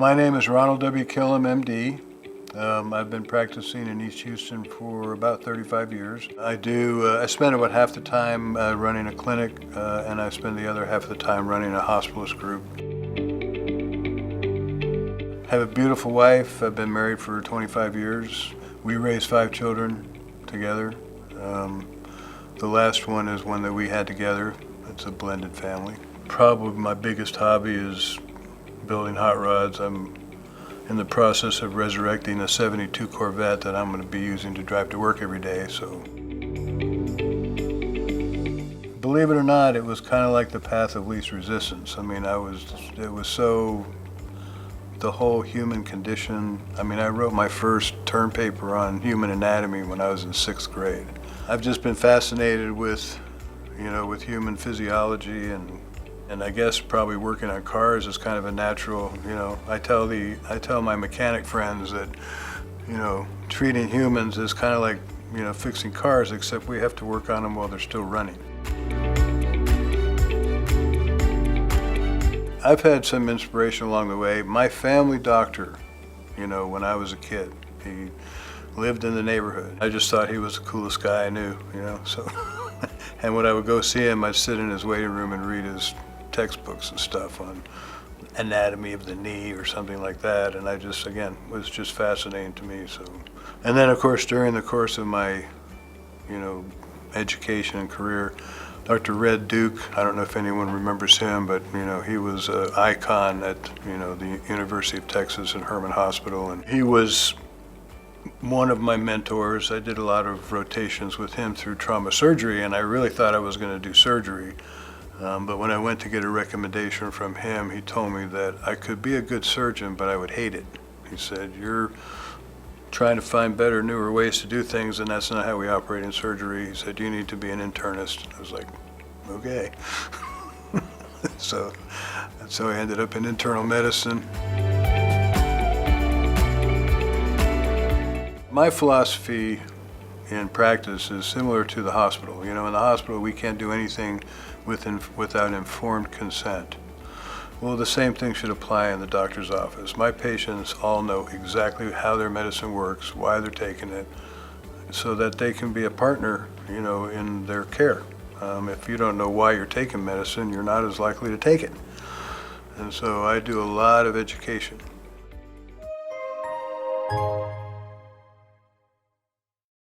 My name is Ronald W. Killam, MD. I've been practicing in East Houston for about 35 years. I spend about half the time running a clinic, and I spend the other half of the time running a hospitalist group. I have a beautiful wife. I've been married for 25 years. We raised 5 children together. The last one is one that we had together. It's a blended family. Probably my biggest hobby is building hot rods. I'm in the process of resurrecting a 72 Corvette that I'm going to be using to drive to work every day. So, believe it or not, it was kind of like the path of least resistance. I mean, it was so, the whole human condition. I mean, I wrote my first term paper on human anatomy when I was in 6th grade. I've just been fascinated with, with human physiology, and I guess probably working on cars is kind of a natural, I tell my mechanic friends that, treating humans is kind of like, fixing cars, except we have to work on them while they're still running. I've had some inspiration along the way. My family doctor, when I was a kid, he lived in the neighborhood. I just thought he was the coolest guy I knew, so. And when I would go see him, I'd sit in his waiting room and read his textbooks and stuff on anatomy of the knee or something like that, and I just, again, was just fascinating to me. So, and then of course during the course of my, education and career, Dr. Red Duke, I don't know if anyone remembers him, but he was an icon at the University of Texas and Herman Hospital, and he was one of my mentors. I did a lot of rotations with him through trauma surgery, and I really thought I was going to do surgery. But when I went to get a recommendation from him, he told me that I could be a good surgeon, but I would hate it. He said, "You're trying to find better, newer ways to do things, and that's not how we operate in surgery." He said, "You need to be an internist." I was like, okay. So I ended up in internal medicine. My philosophy in practice is similar to the hospital. In the hospital we can't do anything without informed consent. Well, the same thing should apply in the doctor's office. My patients all know exactly how their medicine works, why they're taking it, so that they can be a partner, in their care. If you don't know why you're taking medicine, you're not as likely to take it. And so I do a lot of education.